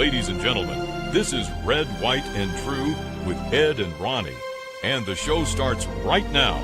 Ladies and gentlemen, this is Red, White, and True with Ed and Ronnie. And the show starts right now.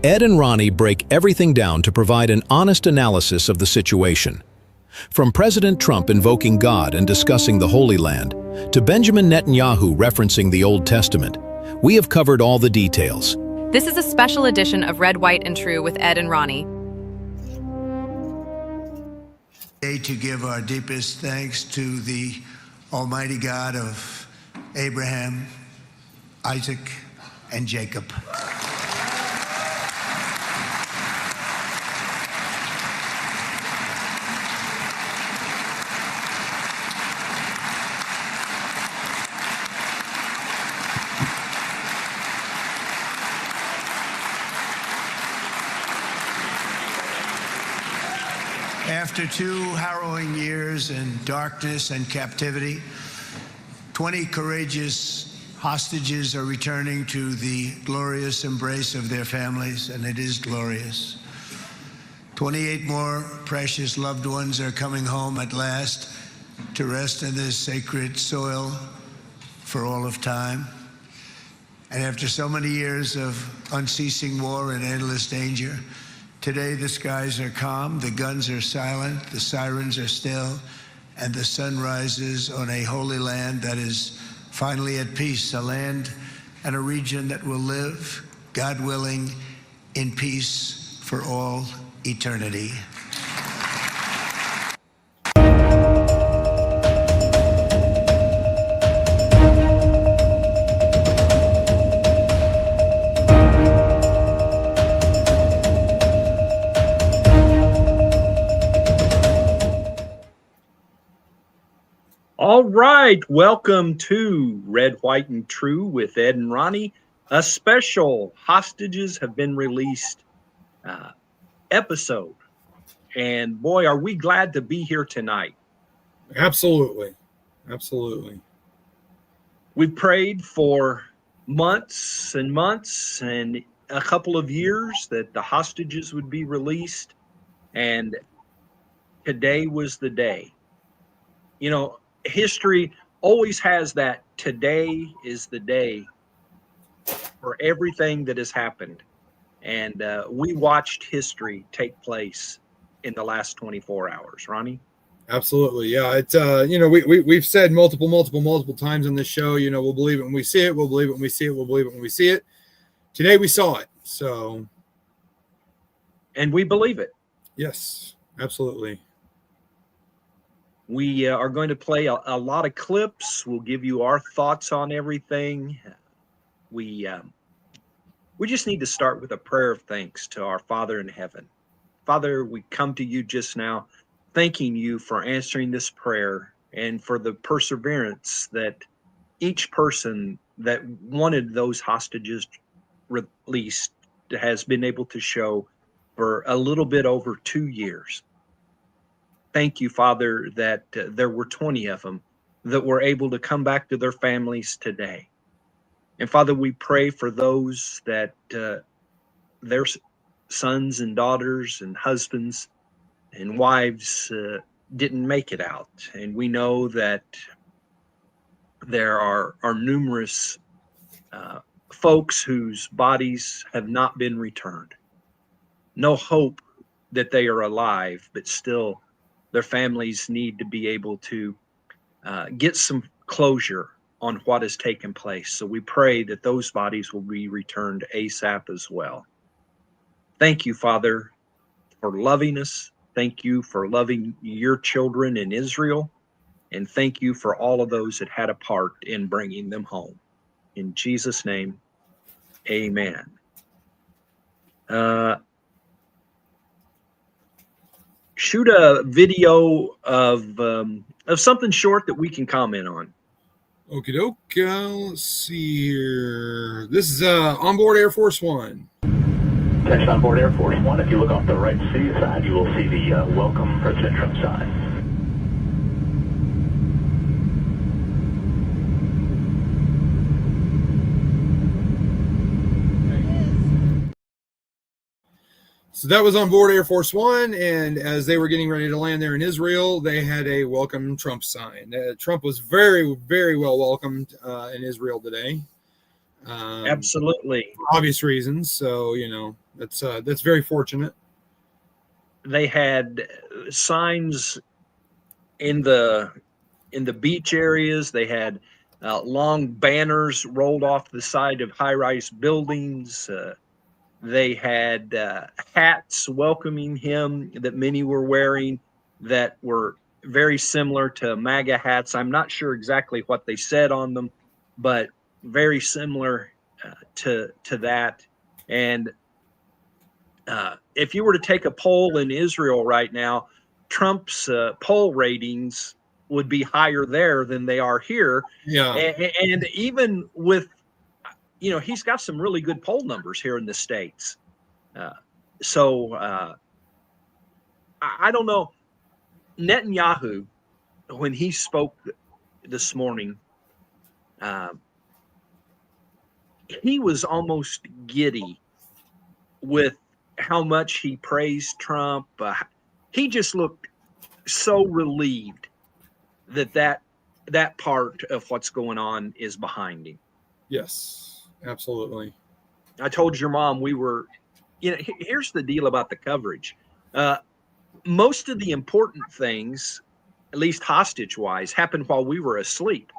Ed and Ronnie break everything down to provide an honest analysis of the situation. From President Trump invoking God and discussing the Holy Land, to Benjamin Netanyahu referencing the Old Testament, we have covered all the details. This is a special edition of Red, White, and True with Ed and Ronnie. To give our deepest thanks to the Almighty God of Abraham, Isaac, and Jacob. After 2 harrowing years in darkness and captivity, 20 courageous hostages are returning to the glorious embrace of their families, and it is glorious. 28 more precious loved ones are coming home at last to rest in this sacred soil for all of time. And after so many years of unceasing war and endless danger, today the skies are calm, the guns are silent, the sirens are still, and the sun rises on a holy land that is finally at peace, a land and a region that will live, God willing, in peace for all eternity. All right, welcome to Red, White, and True with Ed and Ronnie. A special Hostages Have Been Released episode. And boy, are we glad to be here tonight. Absolutely. Absolutely. We prayed for months and months and a couple of years that the hostages would be released. And today was the day. You know, history always has that today is the day for everything that has happened. And we watched history take place in the last 24 hours. Ronnie? Absolutely. Yeah. It's, we've said multiple times on this show, we'll believe it when we see it. We'll believe it when we see it. We'll believe it when we see it. Today we saw it. So. And we believe it. Yes, absolutely. We are going to play a lot of clips. We'll give you our thoughts on everything. We just need to start with a prayer of thanks to our Father in heaven. Father, we come to you just now, thanking you for answering this prayer and for the perseverance that each person that wanted those hostages released has been able to show for a little bit over 2 years. Thank you, Father, that there were 20 of them that were able to come back to their families today. And Father, we pray for those that their sons and daughters and husbands and wives didn't make it out. And we know that there are numerous folks whose bodies have not been returned. No hope that they are alive, but still their families need to be able to get some closure on what has taken place. So we pray that those bodies will be returned ASAP as well. Thank you, Father, for loving us. Thank you for loving your children in Israel. And thank you for all of those that had a part in bringing them home. In Jesus' name, amen. Shoot a video of something short that we can comment on. Okie doke. Let's see here. This is onboard Air Force One. Attention on board Air Force One. If you look off the right sea side, you will see the welcome President Trump sign. So that was on board Air Force One, and as they were getting ready to land there in Israel, they had a welcome Trump sign. Trump was very, very well welcomed in Israel today. Absolutely. For obvious reasons. So, that's very fortunate. They had signs in the beach areas. They had long banners rolled off the side of high-rise buildings. They had hats welcoming him that many were wearing that were very similar to MAGA hats. I'm not sure exactly what they said on them, but very similar to that. And if you were to take a poll in Israel right now, Trump's poll ratings would be higher there than they are here. Yeah. And even with, he's got some really good poll numbers here in the States. So I don't know. Netanyahu, when he spoke this morning, he was almost giddy with how much he praised Trump. He just looked so relieved that part of what's going on is behind him. Yes, absolutely. I told your mom we were, here's the deal about the coverage. Most of the important things, at least hostage-wise, happened while we were asleep.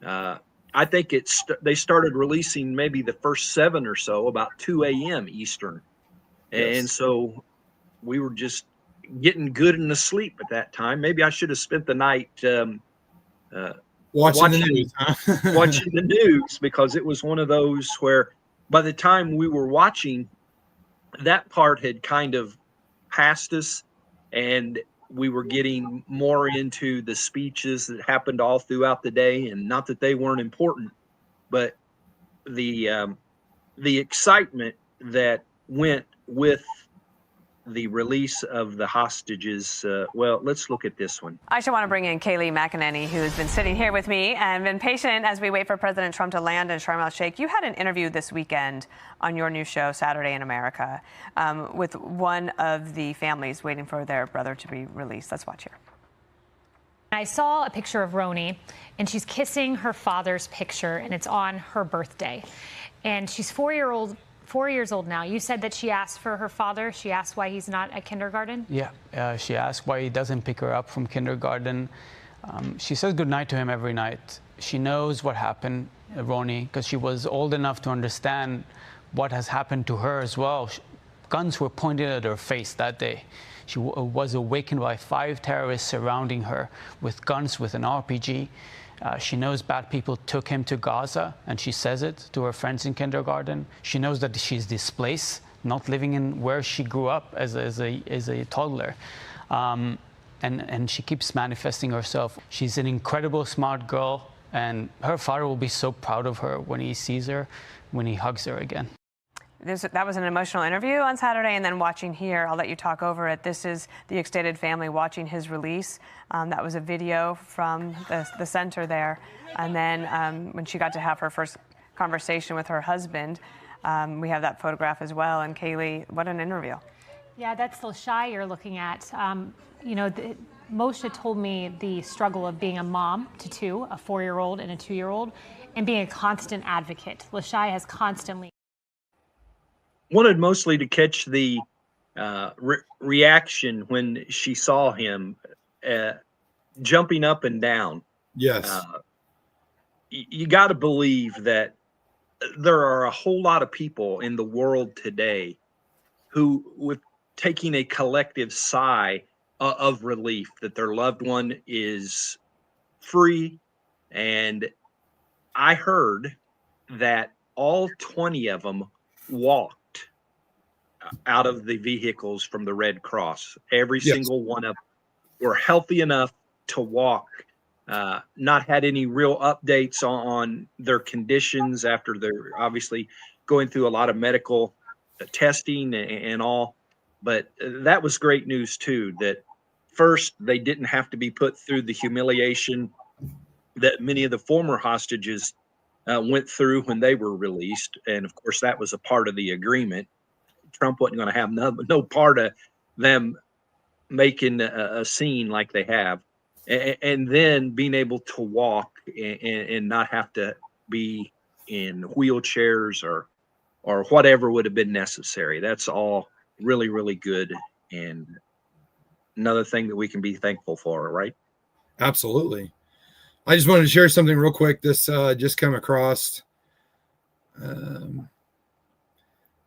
I think they started releasing maybe the first 7 or so about 2 a.m. Eastern. Yes. And so we were just getting good and asleep at that time. Maybe I should have spent the night watching the news, huh? watching the news, because it was one of those where by the time we were watching, that part had kind of passed us, and we were getting more into the speeches that happened all throughout the day. And not that they weren't important, but the excitement that went with the release of the hostages. Well, let's look at this one. I should want to bring in Kayleigh McEnany, who's been sitting here with me and been patient as we wait for President Trump to land in Sharm el-Sheikh. You had an interview this weekend on your new show, Saturday in America, with one of the families waiting for their brother to be released. Let's watch here. I saw a picture of Roni, and she's kissing her father's picture, and it's on her birthday. And she's 4 years old now. You said that she asked for her father. She asked why he's not at kindergarten. Yeah, she asked why he doesn't pick her up from kindergarten. She says goodnight to him every night. She knows what happened, Roni, because she was old enough to understand what has happened to her as well. Guns were pointed at her face that day. She was awakened by 5 terrorists surrounding her with guns, with an RPG. She knows bad people took him to Gaza, and she says it to her friends in kindergarten. She knows that she's displaced, not living in where she grew up as a toddler. And she keeps manifesting herself. She's an incredible smart girl, and her father will be so proud of her when he sees her, when he hugs her again. That was an emotional interview on Saturday, and then watching here, I'll let you talk over it. This is the extended family watching his release. That was a video from the center there. And then when she got to have her first conversation with her husband, we have that photograph as well. And Kayleigh, what an interview. Yeah, that's Lashai you're looking at. Moshe told me the struggle of being a mom to 2, a 4-year-old and a 2-year-old, and being a constant advocate. Lashai has constantly wanted mostly to catch the reaction when she saw him jumping up and down. Yes. You got to believe that there are a whole lot of people in the world today who, with taking a collective sigh of relief that their loved one is free. And I heard that all 20 of them walked out of the vehicles from the Red Cross. Every single one of them were healthy enough to walk not had any real updates on their conditions after they're obviously going through a lot of medical testing and all. But that was great news too, that first they didn't have to be put through the humiliation that many of the former hostages went through when they were released. And of course, that was a part of the agreement. Trump wasn't going to have no part of them making a scene like they have. And then being able to walk and not have to be in wheelchairs or whatever would have been necessary. That's all really, really good. And another thing that we can be thankful for, right? Absolutely. I just wanted to share something real quick. This just come across.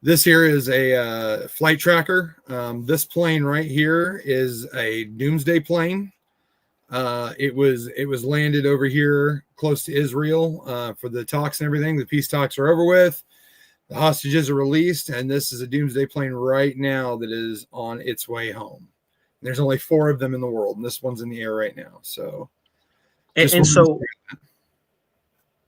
This here is a flight tracker. This plane right here is a doomsday plane. It was landed over here close to Israel for the talks and everything. The peace talks are over with. The hostages are released, and this is a doomsday plane right now that is on its way home. There's only 4 of them in the world, and this one's in the air right now. So, and so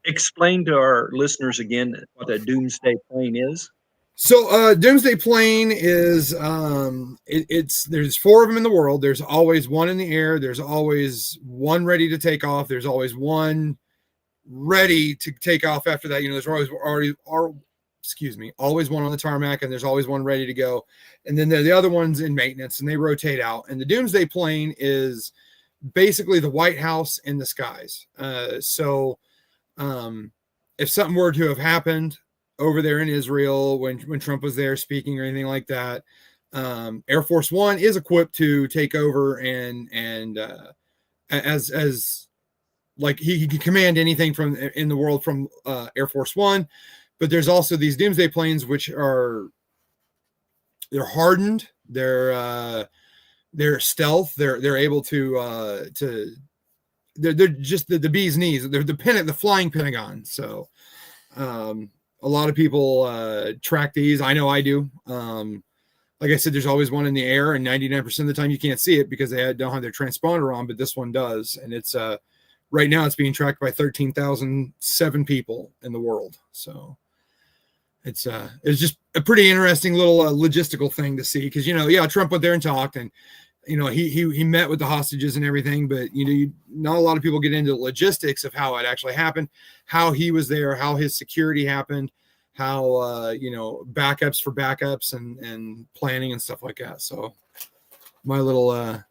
explain to our listeners again what a doomsday plane is. So, doomsday plane is there's 4 of them in the world. There's always one in the air. There's always one ready to take off. There's always one ready to take off after that. There's always one on the tarmac, and there's always one ready to go. And then the other one's in maintenance, and they rotate out. And the doomsday plane is basically the White House in the skies. So if something were to have happened over there in Israel when Trump was there speaking or anything like that, Air Force One is equipped to take over and as like he can command anything from in the world from Air Force One. But there's also these doomsday planes, which they're hardened. They're stealth. They're able to they're just the bee's knees. They're the flying Pentagon. So a lot of people track these. I know I do. Like I said, there's always one in the air, and 99% of the time you can't see it because they don't have their transponder on, but this one does. And it's right now it's being tracked by 13,007 people in the world. So it's just a pretty interesting little logistical thing to see because, Trump went there and talked, and, he met with the hostages and everything, but, not a lot of people get into the logistics of how it actually happened, how he was there, how his security happened, how, backups for backups and planning and stuff like that. So my little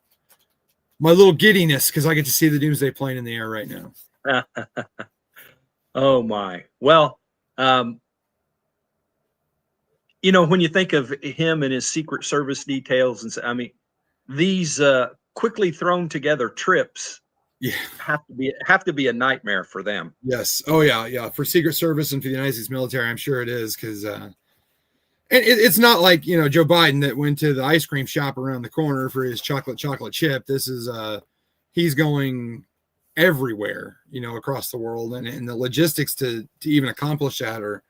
giddiness because I get to see the doomsday plane in the air right now. Oh my. Well, when you think of him and his Secret Service details, and these quickly thrown together trips have to be a nightmare for them. Yes. Oh yeah. For Secret Service and for the United States military, I'm sure it is because and it's not like Joe Biden that went to the ice cream shop around the corner for his chocolate chip. This is he's going everywhere, across the world, and the logistics to even accomplish that are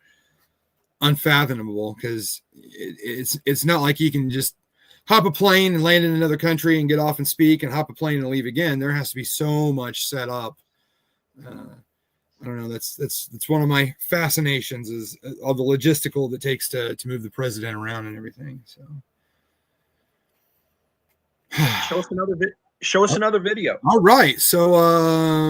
unfathomable because it's not like he can just hop a plane and land in another country and get off and speak and hop a plane and leave again. There has to be so much set up. I don't know. That's one of my fascinations is all the logistical that takes to move the president around and everything. So show us another video. All right. So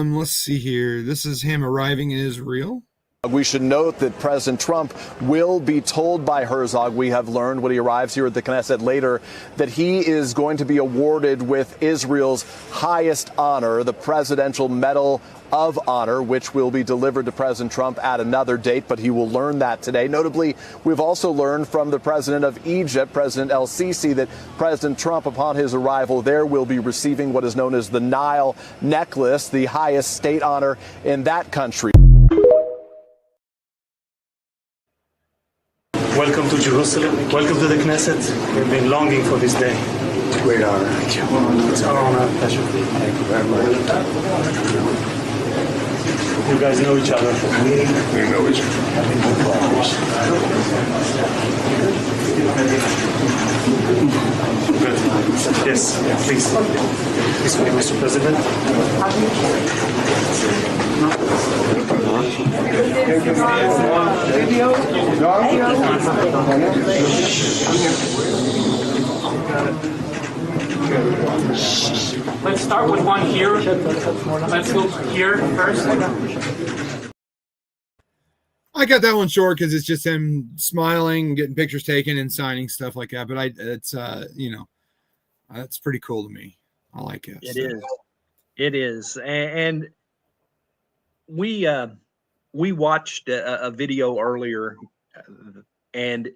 let's see here. This is him arriving in Israel. We should note that President Trump will be told by Herzog, we have learned when he arrives here at the Knesset later, that he is going to be awarded with Israel's highest honor, the Presidential Medal of Honor, which will be delivered to President Trump at another date, but he will learn that today. Notably, we've also learned from the president of Egypt, President El-Sisi, that President Trump, upon his arrival there, will be receiving what is known as the Nile necklace, the highest state honor in that country. Welcome to Jerusalem. Welcome to the Knesset. We've been longing for this day. Great honor. Thank you. It's our honor. Pleasure. Thank you very much. You guys know each other. We know each other. Good. Yes, please. Please, Mr. President. Let's start with one here. Let's go here first. I got that one short because it's just him smiling, getting pictures taken, and signing stuff like that. But it's that's pretty cool to me. I like it. It is, and we watched a video earlier, and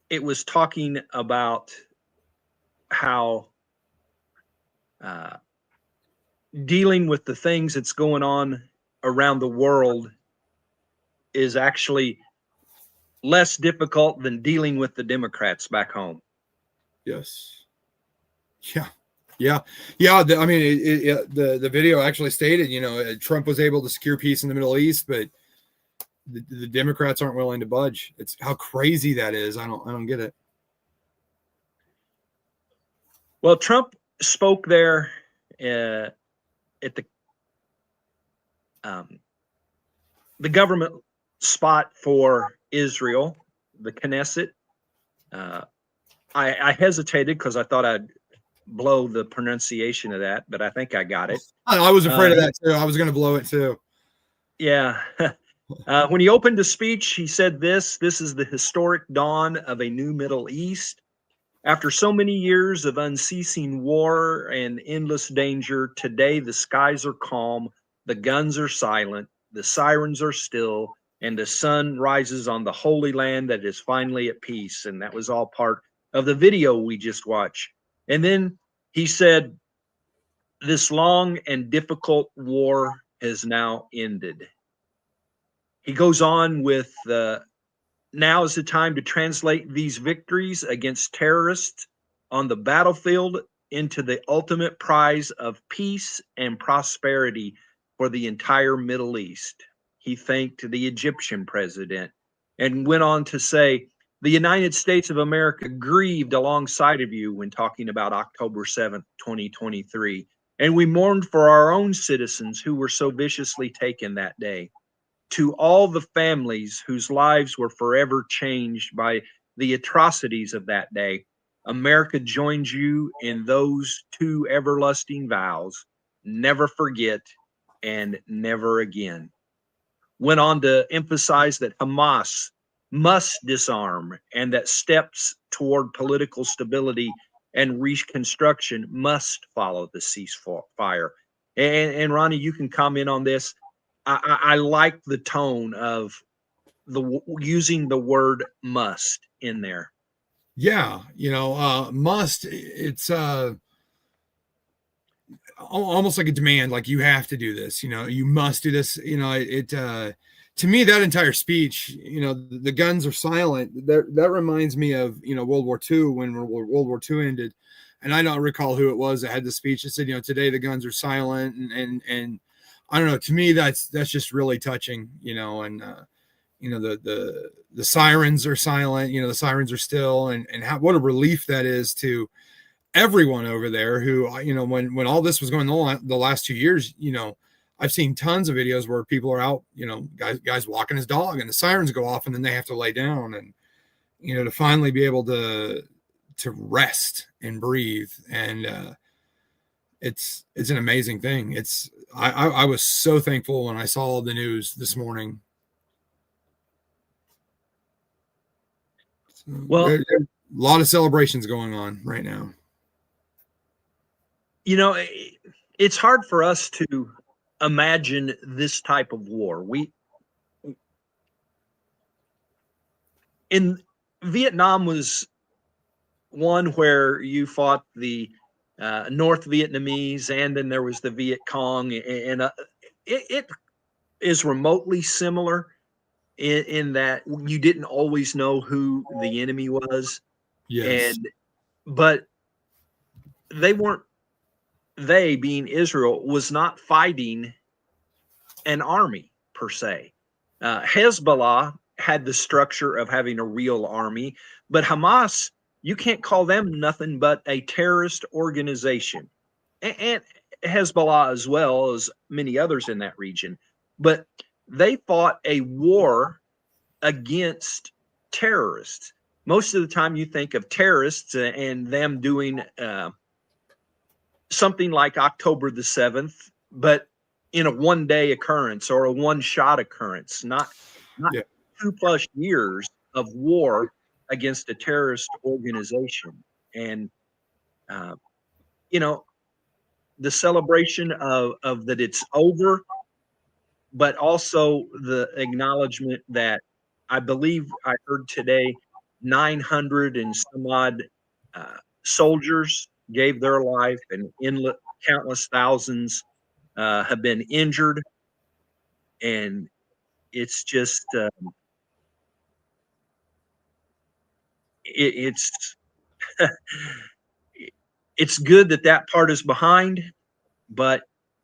it was talking about how dealing with the things that's going on around the world is actually less difficult than dealing with the Democrats back home. Yes. Yeah. I mean, the video actually stated, Trump was able to secure peace in the Middle East, but the Democrats aren't willing to budge. It's how crazy that is. I don't get it. Well, Trump spoke there at the government spot for Israel, the Knesset. I hesitated because I thought I'd blow the pronunciation of that, but I think I got it. I was afraid of that too. I was going to blow it too. Yeah. When he opened the speech, he said this is the historic dawn of a new Middle East. After so many years of unceasing war and endless danger, today the skies are calm, the guns are silent, the sirens are still, and the sun rises on the Holy Land that is finally at peace. And that was all part of the video we just watched. And then he said, this long and difficult war has now ended. He goes on with, now is the time to translate these victories against terrorists on the battlefield into the ultimate prize of peace and prosperity for the entire Middle East. He thanked the Egyptian president and went on to say, the United States of America grieved alongside of you when talking about October 7th, 2023. And we mourned for our own citizens who were so viciously taken that day. To all the families whose lives were forever changed by the atrocities of that day, America joins you in those two everlasting vows, never forget and never again. Went on to emphasize that Hamas must disarm and that steps toward political stability and reconstruction must follow the ceasefire. And Ronnie, you can comment on this. I like the tone of using the word must in there. Yeah, must. It's almost like a demand, like you have to do this. You must do this. To me, that entire speech, the guns are silent. That reminds me of World War II, when World War II ended, and I don't recall who it was that had the speech that said, today the guns are silent, and I don't know. To me, that's just really touching, and the sirens are silent. The sirens are still, and what a relief that is to everyone over there. Who when all this was going on the last 2 years, I've seen tons of videos where people are out, guys walking his dog, and the sirens go off, and then they have to lay down, and to finally be able to rest and breathe, and it's an amazing thing. I was so thankful when I saw the news this morning. Well, there's a lot of celebrations going on right now. It's hard for us to imagine this type of war. In Vietnam was one where you fought the North Vietnamese, and then there was the Viet Cong, and it is remotely similar in that you didn't always know who the enemy was. Yes. But they being Israel was not fighting an army per se. Hezbollah had the structure of having a real army, but Hamas, you can't call them nothing but a terrorist organization, and Hezbollah as well as many others in that region. But they fought a war against terrorists. Most of the time you think of terrorists and them doing something like October the 7th, but in a one-day occurrence or a one-shot occurrence, not Yeah. 2+ years of war against a terrorist organization. And you know, the celebration of that it's over, but also the acknowledgement that I believe I heard today 900 and some odd soldiers gave their life, and countless thousands have been injured. And it's just, it's it's good that that part is behind, but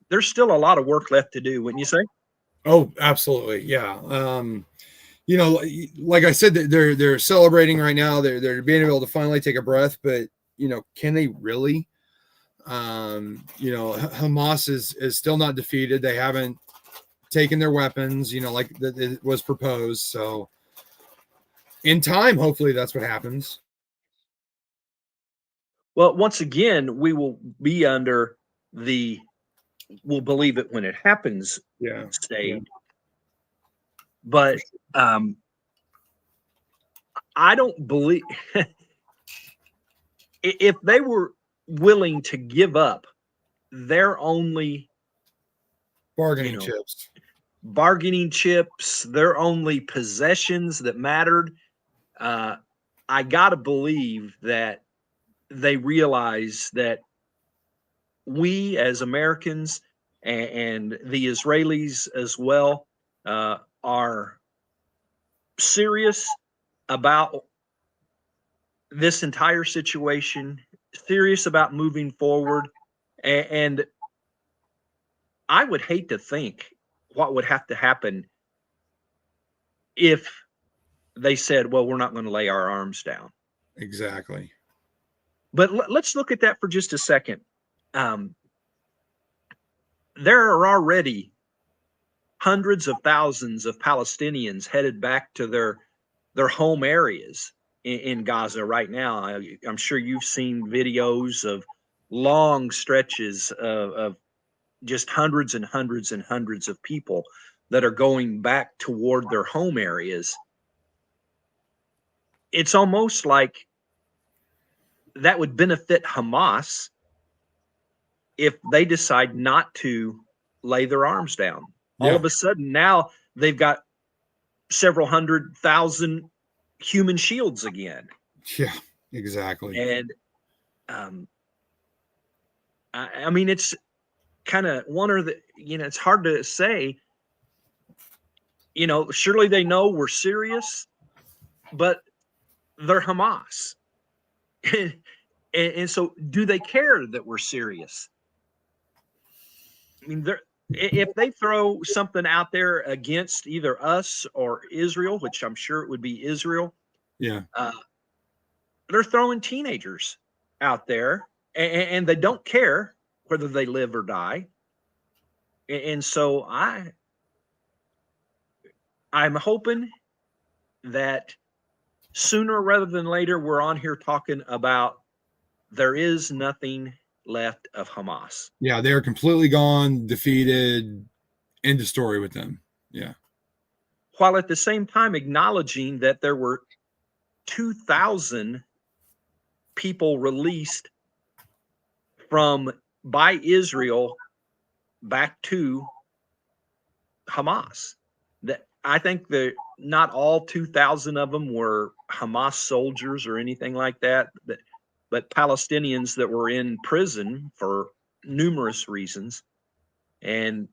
there's still a lot of work left to do, wouldn't you say? Oh, absolutely. Yeah. You know, like I said, they're celebrating right now. They're being able to finally take a breath, but you know, can they really? You know, Hamas is still not defeated. They haven't taken their weapons, you know, like it was proposed. So in time, hopefully that's what happens. Well, once again, we will be under we'll believe it when it happens Yeah. stage. But I don't believe if they were willing to give up their only Bargaining chips, their only possessions that mattered, I gotta believe that they realize that we as Americans and the Israelis as well are serious about this entire situation, serious about moving forward. And I would hate to think what would have to happen if they said, well, we're not going to lay our arms down. exactly. But let's look at that for just a second. There are already hundreds of thousands of Palestinians headed back to their home areas in Gaza right now. I'm sure you've seen videos of long stretches of just hundreds and hundreds and hundreds of people that are going back toward their home areas. It's almost like that would benefit Hamas if they decide not to lay their arms down. Yeah. All of a sudden, now they've got several 100,000 human shields again. Yeah, exactly. And I mean, it's kind of one or the, you know, it's hard to say. You know, surely they know we're serious, but they're Hamas. And so do they care that we're serious? I mean, if they throw something out there against either us or Israel, which I'm sure it would be Israel, Yeah. they're throwing teenagers out there, and they don't care whether they live or die. And so I'm hoping that sooner rather than later, we're on here talking about there is nothing left of Hamas. Yeah, they're completely gone, defeated, end of story with them. Yeah. While at the same time acknowledging that there were 2,000 people released by Israel back to Hamas. That I think that not all 2,000 of them were Hamas soldiers or anything like that, but Palestinians that were in prison for numerous reasons. And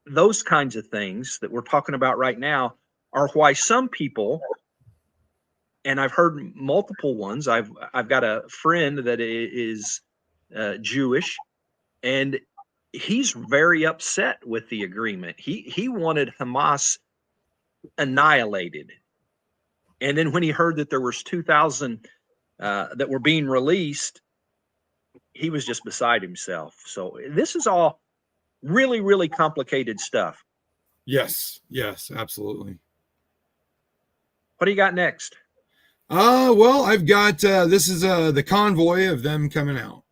those kinds of things that we're talking about right now are why some people, and I've heard multiple ones. I've got a friend that is Jewish, and he's very upset with the agreement. He wanted Hamas annihilated, and then when he heard that there was 2,000 that were being released, he was just beside himself. So this is all Really, really complicated stuff. Yes, absolutely. What do you got next? Well, I've got this is the convoy of them coming out.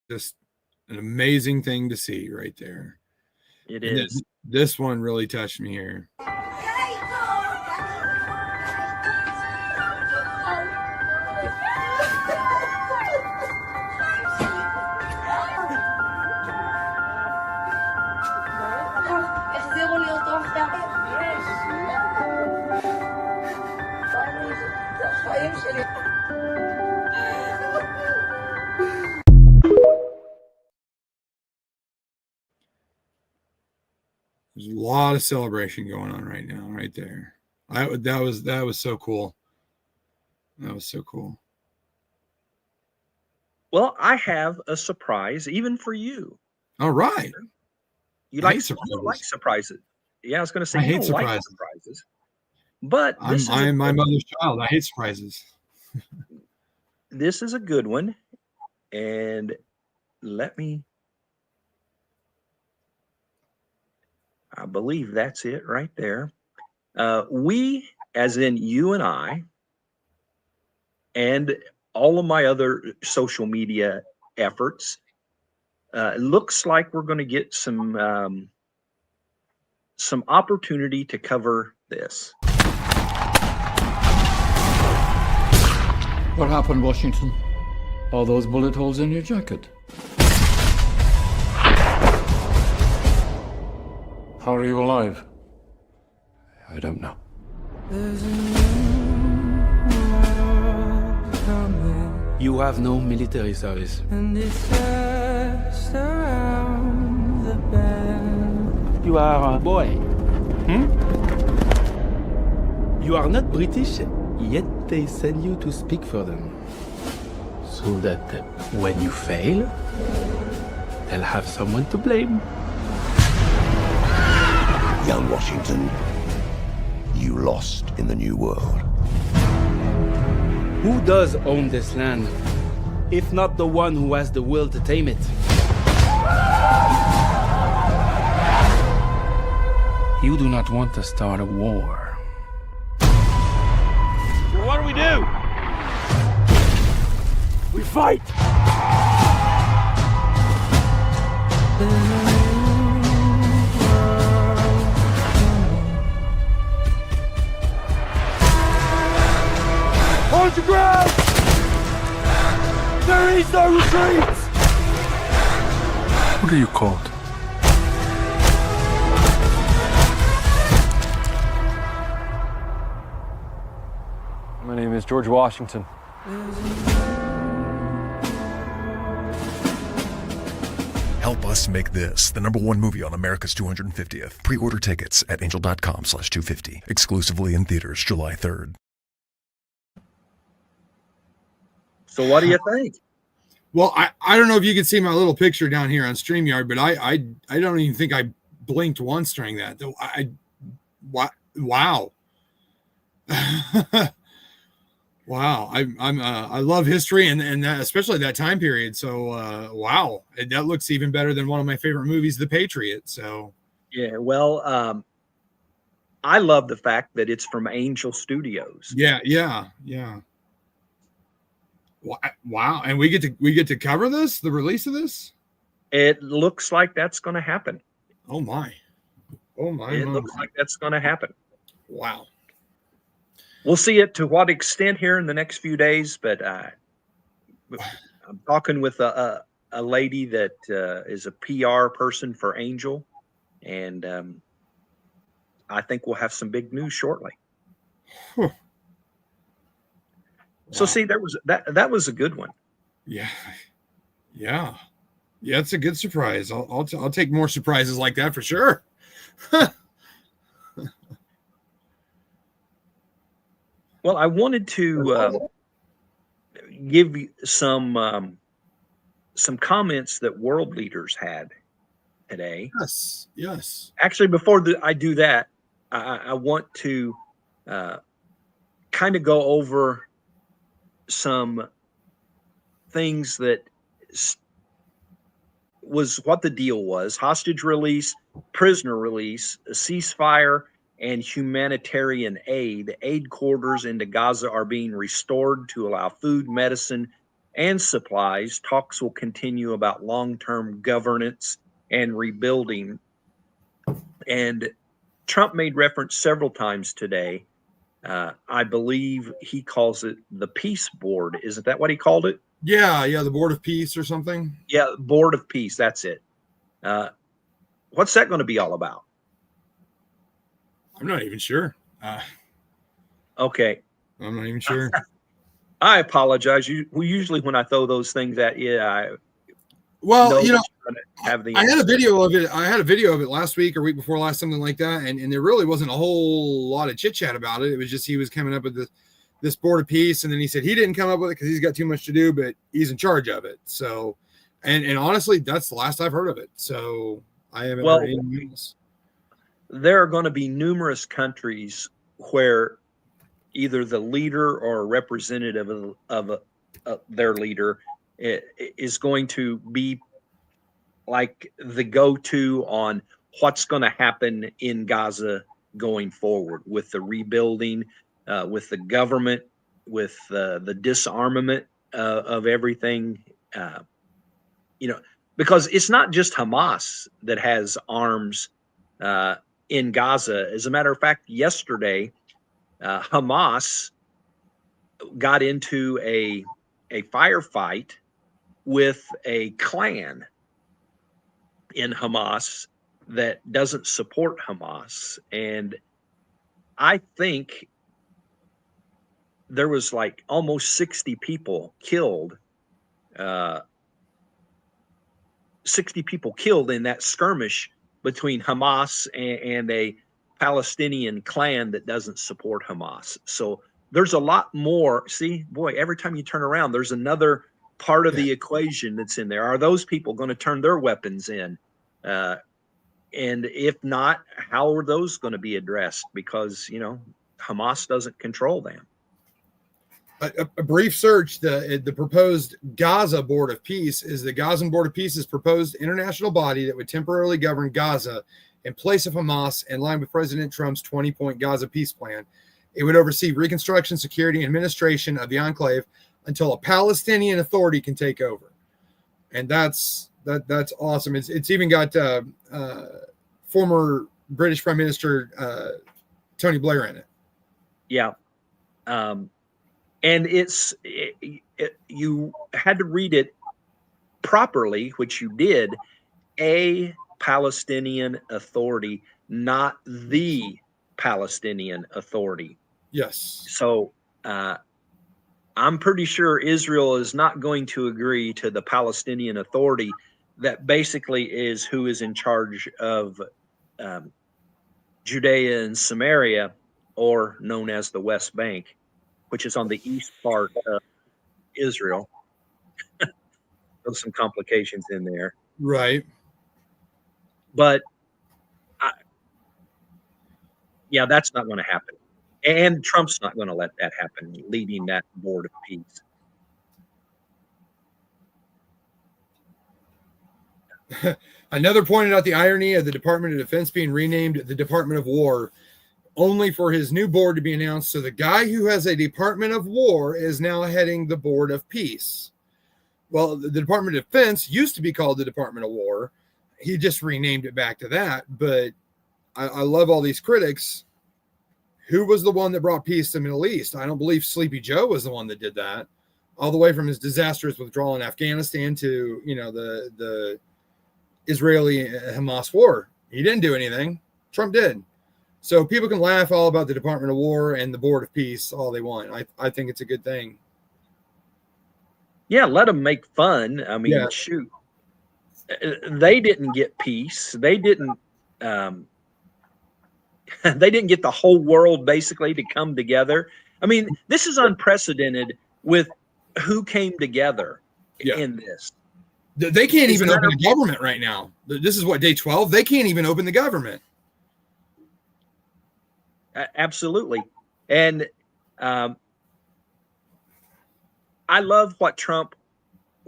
Just an amazing thing to see right there. It is. This one really touched me here. There's a lot of celebration going on right now, right there. That was so cool. That was so cool. Well, I have a surprise even for you. All right. You don't like surprises. Yeah, I was going to say you don't like surprises. But I'm my mother's child. I hate surprises. This is a good one. And I believe that's it right there. We, as in you and I, and all of my other social media efforts, looks like we're going to get some opportunity to cover this. What happened, Washington? All those bullet holes in your jacket? How are you alive? I don't know. You have no military service. You are a boy. You are not British, yet they send you to speak for them. So that when you fail, they'll have someone to blame. Young Washington, you lost in the New World. Who does own this land, if not the one who has the will to tame it? You do not want to start a war. So what do? We fight! Hold your ground! There is no retreat! What are you called? My name is George Washington. Help us make this the #1 movie on America's 250th. Pre-order tickets at angel.com/250. Exclusively in theaters July 3rd. So what do you think? Well, I don't know if you can see my little picture down here on StreamYard, but I don't even think I blinked once during that. Wow. Wow. I love history and that, especially that time period. So wow, that looks even better than one of my favorite movies, The Patriot. So yeah, well, I love the fact that it's from Angel Studios. Yeah. Wow, and we get to cover this, the release of this. It looks like that's going to happen. Oh my! It looks like that's going to happen. Wow. We'll see it to what extent here in the next few days, but I'm talking with a lady that is a PR person for Angel, and I think we'll have some big news shortly. Huh. So see, that was a good one. Yeah. Yeah. Yeah, it's a good surprise. I'll take more surprises like that for sure. Well, I wanted to give you some comments that world leaders had today. Yes. Yes. Actually, before I do that, I want to kind of go over some things that was what the deal was: hostage release, prisoner release, a ceasefire, and humanitarian aid. Aid quarters into Gaza are being restored to allow food, medicine, and supplies. Talks will continue about long-term governance and rebuilding. And Trump made reference several times today. I believe he calls it the Peace Board. Isn't that what he called it? Yeah. Yeah. The Board of Peace or something. Yeah, Board of Peace. That's it. What's that going to be all about? I'm not even sure. Okay. I'm not even sure. I apologize. Usually when I throw those things at you, well, you know, have the I had a video of it. I had a video of it last week or week before last, something like that. And there really wasn't a whole lot of chit chat about it. It was just, he was coming up with this Board of Peace. And then he said he didn't come up with it because he's got too much to do, but he's in charge of it. So, and honestly, that's the last I've heard of it. So I haven't heard anything else. There are going to be numerous countries where either the leader or a representative of their leader is going to be like the go-to on what's going to happen in Gaza going forward with the rebuilding, with the government, with the disarmament of everything. Because it's not just Hamas that has arms in Gaza. As a matter of fact, yesterday, Hamas got into a firefight with a clan in Hamas that doesn't support Hamas. And I think there was like almost 60 people killed. 60 people killed in that skirmish between Hamas and a Palestinian clan that doesn't support Hamas. So there's a lot more. See, boy, every time you turn around, there's another part of the equation that's in there. Are those people going to turn their weapons in? And if not, how are those going to be addressed? Because, Hamas doesn't control them. A brief search, the proposed Gaza Board of Peace is the Gaza Board of Peace's proposed international body that would temporarily govern Gaza in place of Hamas, in line with President Trump's 20-point Gaza peace plan. It would oversee reconstruction, security, and administration of the enclave until a Palestinian Authority can take over. And that's awesome. It's even got former British Prime Minister Tony Blair in it. Yeah. And you had to read it properly, which you did. A Palestinian Authority, not the Palestinian Authority. Yes. So I'm pretty sure Israel is not going to agree to the Palestinian Authority that basically is who is in charge of Judea and Samaria, or known as the West Bank, which is on the east part of Israel. There's some complications in there. Right. But, that's not going to happen. And Trump's not going to let that happen, leading that Board of Peace. Another pointed out the irony of the Department of Defense being renamed the Department of War, only for his new board to be announced. So the guy who has a Department of War is now heading the Board of Peace. Well, the Department of Defense used to be called the Department of War. He just renamed it back to that. But I love all these critics. Who was the one that brought peace to the Middle East? I don't believe Sleepy Joe was the one that did that. All the way from his disastrous withdrawal in Afghanistan to, the Israeli-Hamas war. He didn't do anything. Trump did. So people can laugh all about the Department of War and the Board of Peace all they want. I think it's a good thing. Yeah, let them make fun. I mean, Yeah. shoot, they didn't get peace. They didn't. They didn't get the whole world basically to come together. I mean, this is unprecedented with who came together in this. They can't As a even matter open the government right now. This is what, day 12? They can't even open the government. Absolutely. And I love what Trump,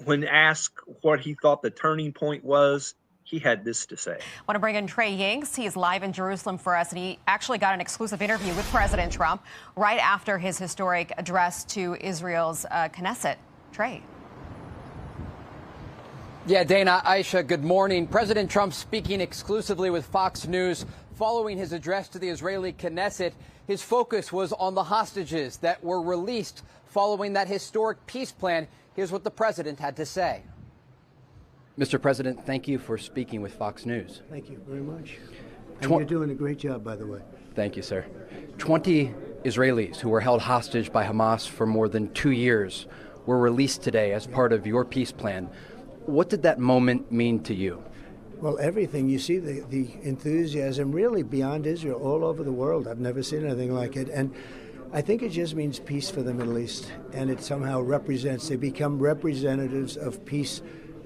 when asked what he thought the turning point was, he had this to say. I want to bring in Trey Yingst. He's live in Jerusalem for us, and he actually got an exclusive interview with President Trump right after his historic address to Israel's Knesset. Trey. Yeah, Dana, Aisha, good morning. President Trump speaking exclusively with Fox News following his address to the Israeli Knesset. His focus was on the hostages that were released following that historic peace plan. Here's what the president had to say. Mr. President, thank you for speaking with Fox News. Thank you very much. And you're doing a great job, by the way. Thank you, sir. 20 Israelis who were held hostage by Hamas for more than 2 years were released today as part of your peace plan. What did that moment mean to you? Well, everything. You see the enthusiasm really beyond Israel, all over the world. I've never seen anything like it. And I think it just means peace for the Middle East. And it somehow represents, they become representatives of peace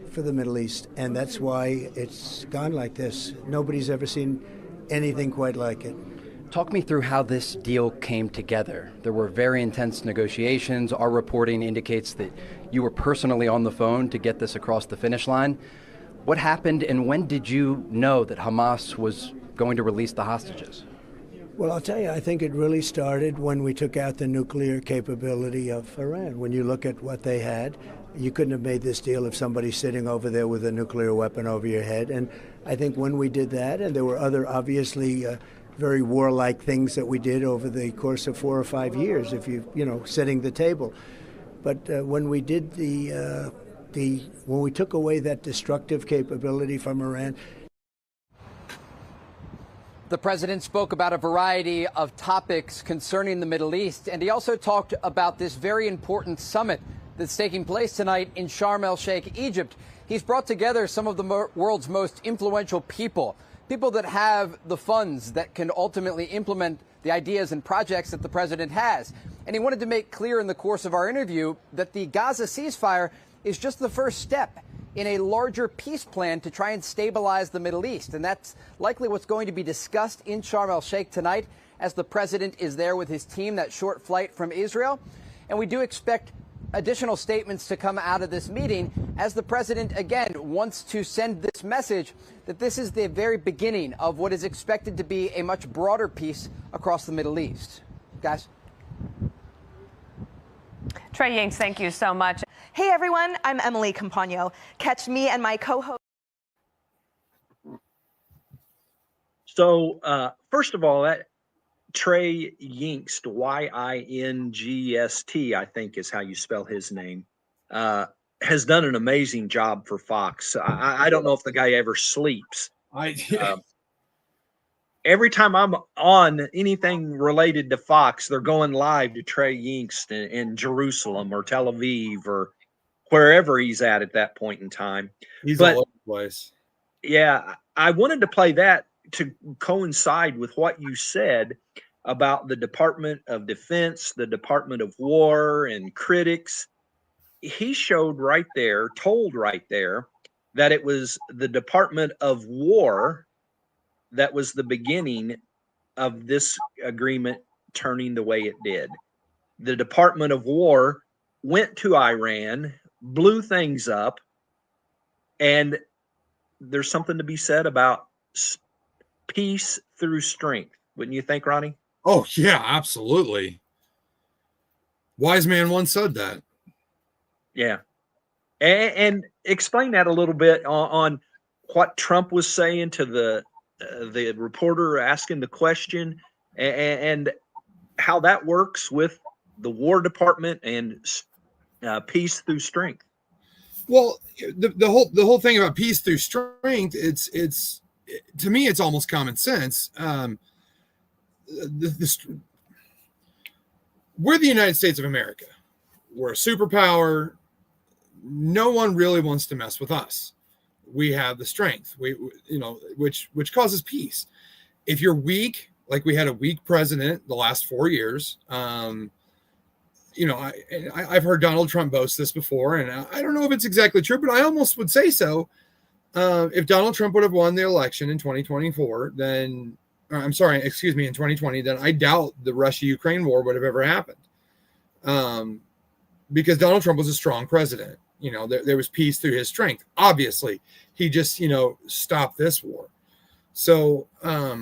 for the Middle East. And that's why it's gone like this. Nobody's ever seen anything quite like it. Talk me through how this deal came together. There were very intense negotiations. Our reporting indicates that you were personally on the phone to get this across the finish line. What happened, and when did you know that Hamas was going to release the hostages? Well, I'll tell you, I think it really started when we took out the nuclear capability of Iran. When you look at what they had, you couldn't have made this deal if somebody's sitting over there with a nuclear weapon over your head. And I think when we did that, and there were other obviously very warlike things that we did over the course of 4 or 5 years, if you setting the table. But when we did when we took away that destructive capability from Iran. The president spoke about a variety of topics concerning the Middle East, and he also talked about this very important summit that's taking place tonight in Sharm el-Sheikh, Egypt. He's brought together some of the world's most influential people that have the funds that can ultimately implement the ideas and projects that the president has. And he wanted to make clear in the course of our interview that the Gaza ceasefire is just the first step in a larger peace plan to try and stabilize the Middle East. And that's likely what's going to be discussed in Sharm el-Sheikh tonight as the president is there with his team, that short flight from Israel. And we do expect additional statements to come out of this meeting as the president, again, wants to send this message that this is the very beginning of what is expected to be a much broader peace across the Middle East. Guys? Trey Yingst, thank you so much. Hey everyone, I'm Emily Campagno. Catch me and my co-host. So, first of all, that Trey Yingst, Y-I-N-G-S-T, I think is how you spell his name, has done an amazing job for Fox. I don't know if the guy ever sleeps. Every time I'm on anything related to Fox, they're going live to Trey Yingst in Jerusalem or Tel Aviv or wherever he's at that point in time. He's all over the place. Yeah, I wanted to play that to coincide with what you said about the Department of Defense, the Department of War, and critics. He showed right there, told right there, that it was the Department of War that was the beginning of this agreement turning the way it did. The Department of War went to Iran, blew things up, and there's something to be said about peace through strength. Wouldn't you think, Ronnie? Oh, yeah, absolutely. Wise man once said that. Yeah. And explain that a little bit on what Trump was saying to the reporter asking the question and how that works with the War Department and peace through strength. Well, the whole thing about peace through strength, it's to me, it's almost common sense. We're the United States of America. We're a superpower. no one really wants to mess with us. We have the strength, which causes peace. If you're weak, like we had a weak president the last 4 years, I've heard Donald Trump boast this before, and I don't know if it's exactly true, but I almost would say so. If Donald Trump would have won the election in 2024, in 2020, then I doubt the Russia-Ukraine war would have ever happened. Because Donald Trump was a strong president. There was peace through his strength. Obviously, he just, stopped this war. So, I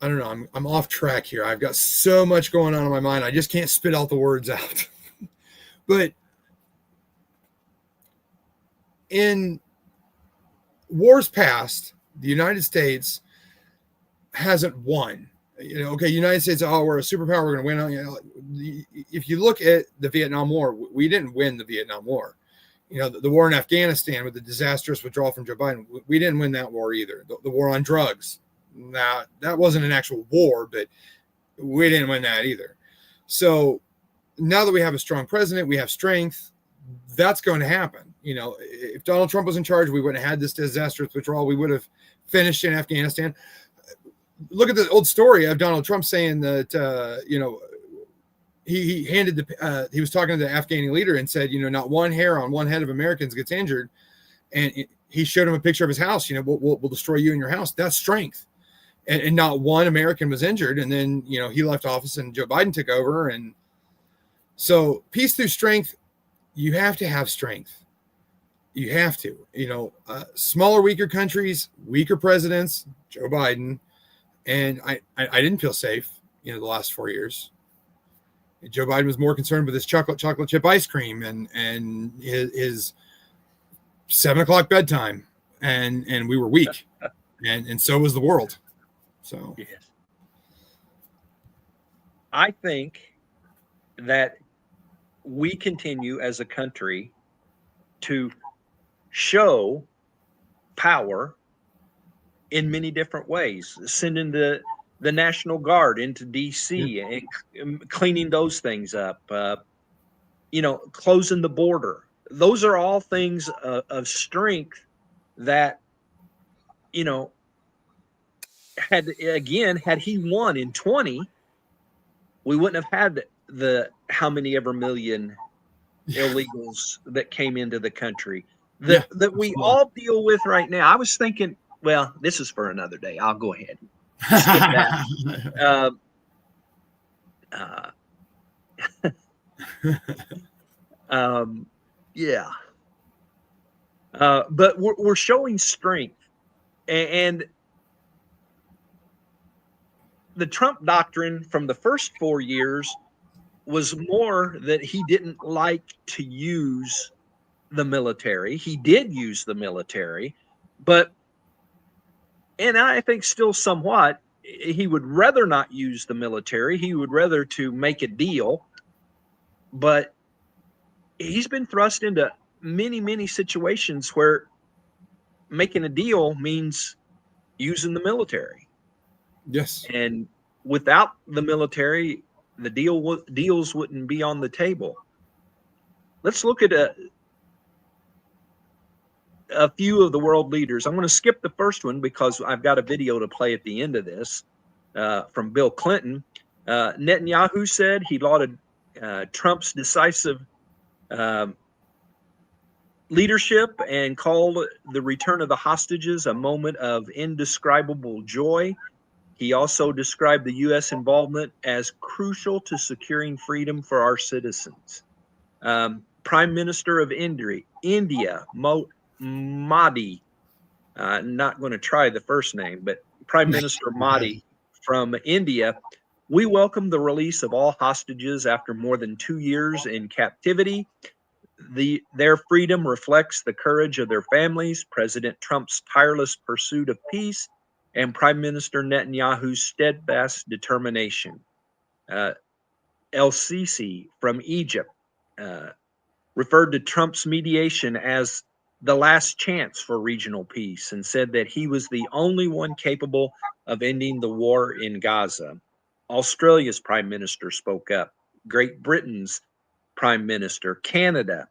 don't know. I'm off track here. I've got so much going on in my mind. I just can't spit out the words out. But in wars past, the United States hasn't won. United States, we're a superpower, we're going to win. If you look at the Vietnam War, we didn't win the Vietnam War. The war in Afghanistan with the disastrous withdrawal from Joe Biden, we didn't win that war either. The war on drugs, that wasn't an actual war, but we didn't win that either. So now that we have a strong president, we have strength, that's going to happen. If Donald Trump was in charge, we wouldn't have had this disastrous withdrawal. We would have finished in Afghanistan. Look at the old story of Donald Trump saying that, he handed he was talking to the Afghani leader and said, not one hair on one head of Americans gets injured. And he showed him a picture of his house, we'll destroy you and your house. That's strength. And not one American was injured. And then, he left office and Joe Biden took over. And so peace through strength, you have to have strength. You have to, smaller, weaker countries, weaker presidents, Joe Biden. And I didn't feel safe, the last 4 years. Joe Biden was more concerned with his chocolate chip ice cream and his 7 o'clock bedtime. And we were weak. and so was the world. So yes. I think that we continue as a country to show power in many different ways, sending the National Guard into D.C. and cleaning those things up, closing the border. Those are all things of strength that, had he won in 20, we wouldn't have had the how many ever million illegals that came into the country that we all deal with right now. I was thinking, well, this is for another day. I'll go ahead and skip that. Yeah. But we're showing strength, and the Trump doctrine from the first 4 years was more that he didn't like to use the military. He did use the military, and I think still somewhat, he would rather not use the military. He would rather to make a deal, but he's been thrust into many, many situations where making a deal means using the military. Yes. And without the military, the deals wouldn't be on the table. Let's look at a few of the world leaders. I'm going to skip the first one because I've got a video to play at the end of this from Bill Clinton. Netanyahu said he lauded Trump's decisive leadership and called the return of the hostages a moment of indescribable joy. He also described the U.S. involvement as crucial to securing freedom for our citizens. Prime Minister of India, Modi, not going to try the first name, but Prime Minister Modi from India, we welcome the release of all hostages after more than 2 years in captivity. Their freedom reflects the courage of their families, President Trump's tireless pursuit of peace, and Prime Minister Netanyahu's steadfast determination. El-Sisi from Egypt referred to Trump's mediation as the last chance for regional peace and said that he was the only one capable of ending the war in Gaza. Australia's prime minister spoke up. Great Britain's prime minister. Canada.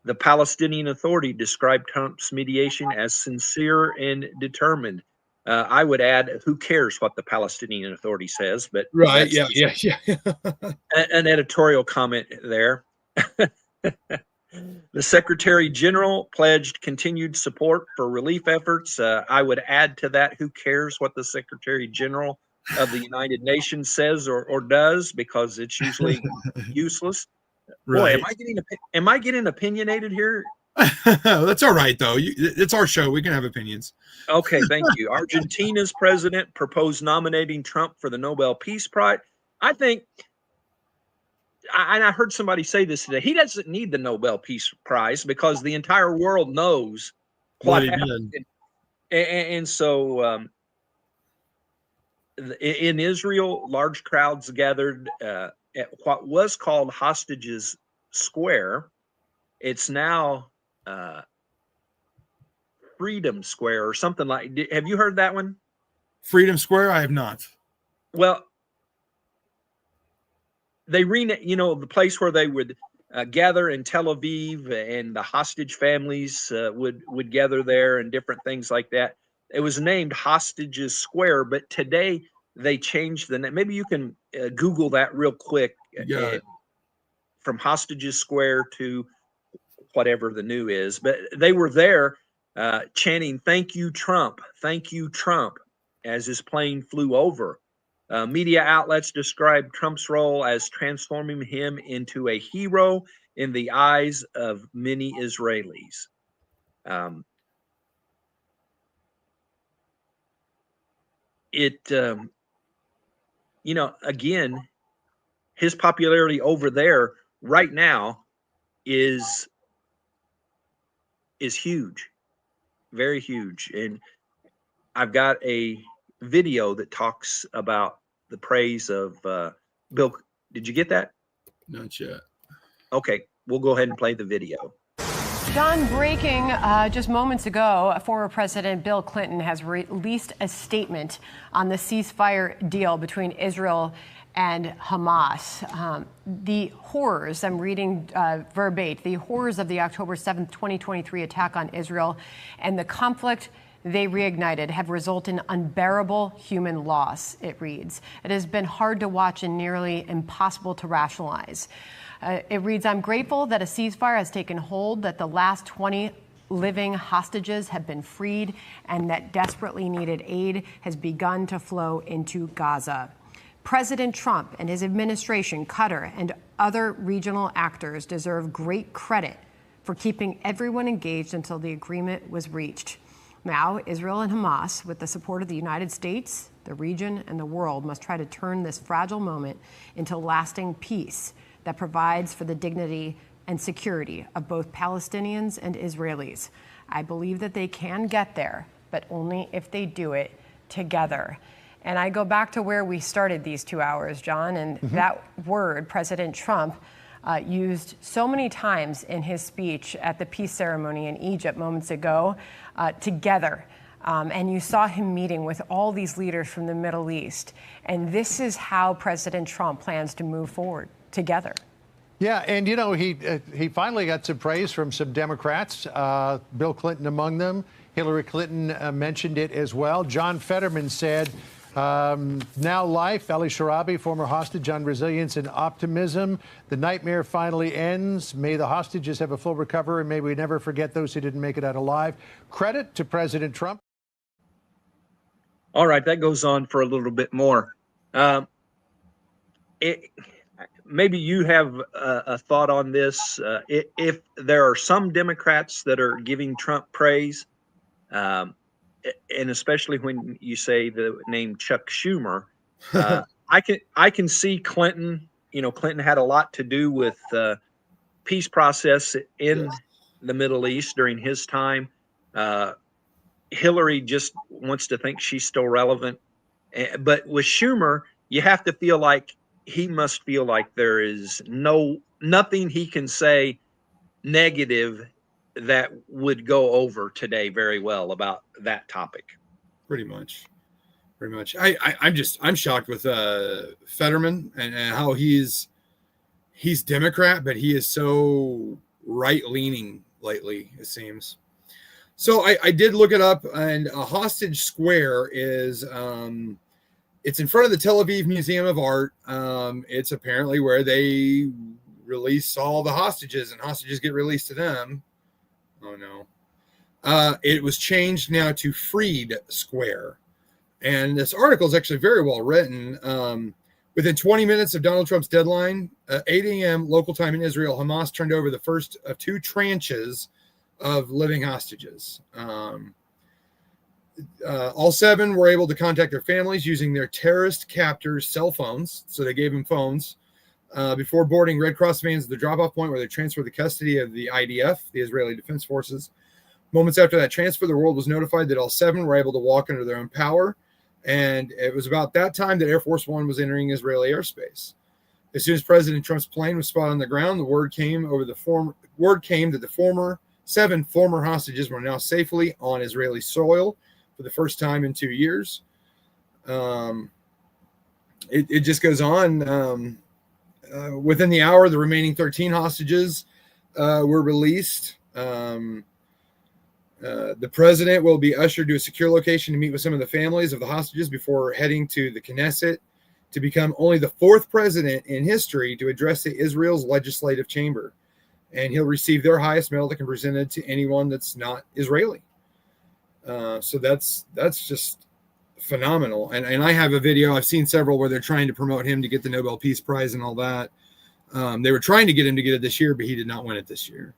The Palestinian Authority described Trump's mediation as sincere and determined. I would add, who cares what the Palestinian Authority says? But Right. that's Yeah. an editorial comment there. The Secretary General pledged continued support for relief efforts. I would add to that, who cares what the Secretary General of the United Nations says or does, because it's usually useless. Boy, Right. am I getting opinionated here? That's all right, though. It's our show. We can have opinions. Okay, thank you. Argentina's president proposed nominating Trump for the Nobel Peace Prize. I think, and I heard somebody say this today, he doesn't need the Nobel Peace Prize because the entire world knows what happened. And so in Israel, large crowds gathered at what was called Hostages Square. It's now Freedom Square or something like. Have you heard that one? Freedom Square? I have not. Well, they the place where they would gather in Tel Aviv, and the hostage families would gather there, and different things like that. It was named Hostages Square, but today they changed the name. Maybe you can Google that real quick. From Hostages Square to whatever the new is, but they were there chanting, "Thank you, Trump. Thank you, Trump," as his plane flew over. Media outlets described Trump's role as transforming him into a hero in the eyes of many Israelis. Again, his popularity over there right now is huge, very huge. And I've got a video that talks about the praise of Bill. Did you get that? Not yet. Okay, we'll go ahead and play the video. John, breaking just moments ago, former President Bill Clinton has released a statement on the ceasefire deal between Israel and Hamas. The horrors, I'm reading verbatim, the horrors of the October 7th, 2023 attack on Israel and the conflict they reignited have resulted in unbearable human loss, it reads. It has been hard to watch and nearly impossible to rationalize. It reads, I'm grateful that a ceasefire has taken hold, that the last 20 living hostages have been freed, and that desperately needed aid has begun to flow into Gaza. President Trump and his administration, Qatar, and other regional actors deserve great credit for keeping everyone engaged until the agreement was reached. Now, Israel and Hamas, with the support of the United States, the region, and the world, must try to turn this fragile moment into lasting peace that provides for the dignity and security of both Palestinians and Israelis. I believe that they can get there, but only if they do it together. And I go back to where we started these 2 hours, John, and that word, President Trump, used so many times in his speech at the peace ceremony in Egypt moments ago, together. And you saw him meeting with all these leaders from the Middle East. And this is how President Trump plans to move forward together. Yeah, and he finally got some praise from some Democrats, Bill Clinton among them. Hillary Clinton mentioned it as well. John Fetterman said, now life, Ali Sharabi, former hostage, on resilience and optimism. The nightmare finally ends. May the hostages have a full recovery, and may we never forget those who didn't make it out alive. Credit to President Trump. All right, that goes on for a little bit more. Maybe you have a thought on this. If there are some Democrats that are giving Trump praise, and especially when you say the name Chuck Schumer, I can see Clinton. Clinton had a lot to do with the peace process in the Middle East during his time. Hillary just wants to think she's still relevant, but with Schumer, you have to feel like he must feel like there is nothing he can say negative that would go over today very well about that topic. Pretty much. pretty much. I'm shocked with Fetterman and how he's Democrat, but he is so right leaning lately, it seems. So I did look it up, and a hostage square is it's in front of the Tel Aviv Museum of Art. It's apparently where they release all the hostages, and hostages get released to them. Oh no. It was changed now to Freed Square. And this article is actually very well written. Within 20 minutes of Donald Trump's deadline, 8 a.m. local time in Israel, Hamas turned over the first of 2 tranches of living hostages. All 7 were able to contact their families using their terrorist captors' cell phones. So they gave them phones before boarding Red Cross vans at the drop-off point where they transferred the custody of the IDF, the Israeli Defense Forces. Moments after that transfer, the world was notified that all 7 were able to walk under their own power. And it was about that time that Air Force One was entering Israeli airspace. As soon as President Trump's plane was spotted on the ground, the word came that the 7 former hostages were now safely on Israeli soil for the first time in 2 years. It just goes on. Within the hour, the remaining 13 hostages were released. The president will be ushered to a secure location to meet with some of the families of the hostages before heading to the Knesset to become only the 4th president in history to address Israel's legislative chamber. And he'll receive their highest medal that can be presented to anyone that's not Israeli. So that's just phenomenal. And I have a video. I've seen several where they're trying to promote him to get the Nobel Peace Prize and all that. They were trying to get him to get it this year, but he did not win it this year.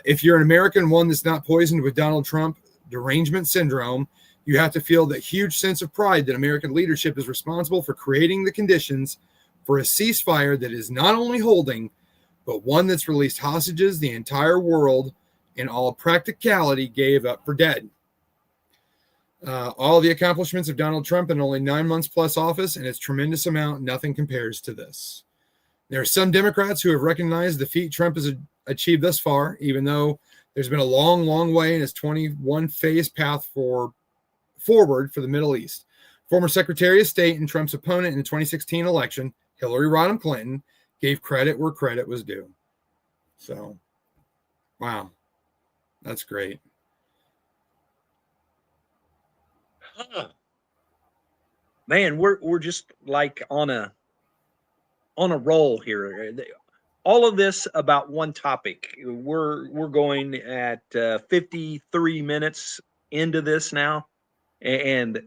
If you're an American, one that's not poisoned with Donald Trump derangement syndrome, you have to feel that huge sense of pride that American leadership is responsible for creating the conditions for a ceasefire that is not only holding, but one that's released hostages the entire world, in all practicality, gave up for dead. All the accomplishments of Donald Trump in only 9 months plus office and its tremendous amount, nothing compares to this. There are some Democrats who have recognized the feat Trump has achieved thus far, even though there's been a long, long way in his 21-phase path forward for the Middle East. Former Secretary of State and Trump's opponent in the 2016 election, Hillary Rodham Clinton, gave credit where credit was due. So, wow, that's great. Man, we're just like on a roll here. All of this about one topic. We're going at 53 minutes into this now, and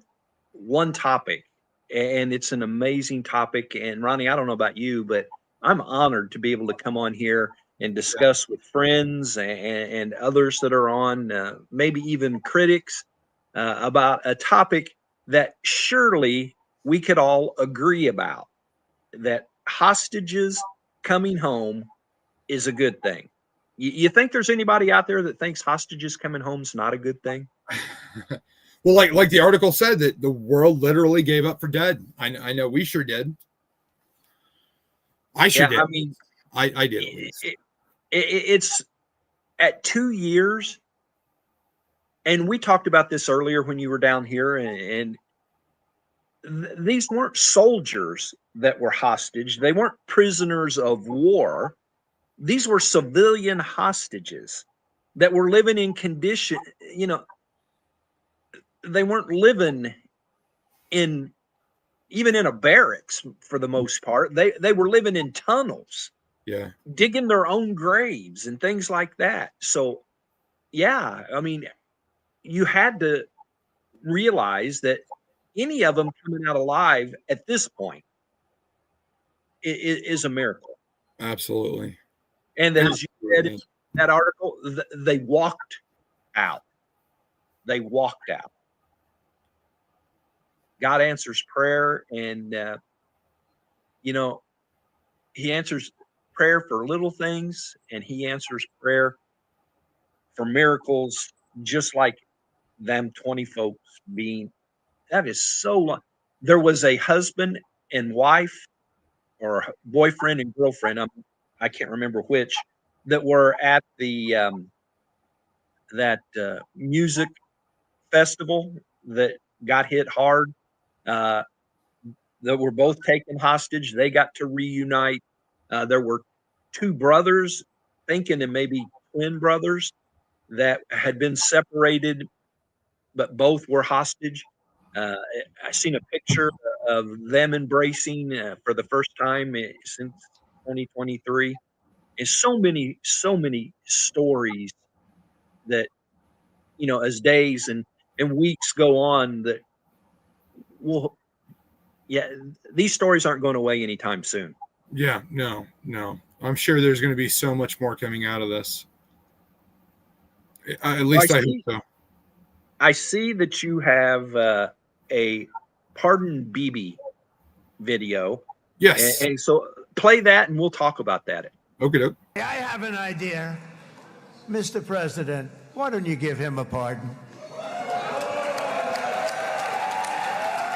one topic, and it's an amazing topic. And Ronnie, I don't know about you, but I'm honored to be able to come on here and discuss with friends and others that are on, maybe even critics, about a topic that surely we could all agree about, that hostages coming home is a good thing. You think there's anybody out there that thinks hostages coming home is not a good thing? Well, like the article said, that the world literally gave up for dead. I know we sure did. I sure did. I mean, I did. It's at 2 years, and we talked about this earlier when you were down here, and these weren't soldiers that were hostage. They weren't prisoners of war. These were civilian hostages that were living in condition, they weren't living in even in a barracks for the most part. They were living in tunnels, digging their own graves and things like that. So, yeah, I mean, you had to realize that any of them coming out alive at this point is a miracle. Absolutely. And as you said in that article, they walked out. They walked out. God answers prayer, and He answers prayer for little things, and He answers prayer for miracles, just like them 20 folks being. That is so long. There was a husband and wife, or boyfriend and girlfriend, I can't remember which, that were at the that music festival that got hit hard. that were both taken hostage. They got to reunite. There were two brothers, thinking and maybe twin brothers, that had been separated, but both were hostage. I seen a picture of them embracing for the first time since 2023. And so many stories that, as days and weeks go on, that will, yeah, these stories aren't going away anytime soon. Yeah, no. I'm sure there's going to be so much more coming out of this. At least I hope so. I see that you have a Pardon Bibi video. Yes. And so play that and we'll talk about that. Okay. I have an idea. Mr. President, why don't you give him a pardon?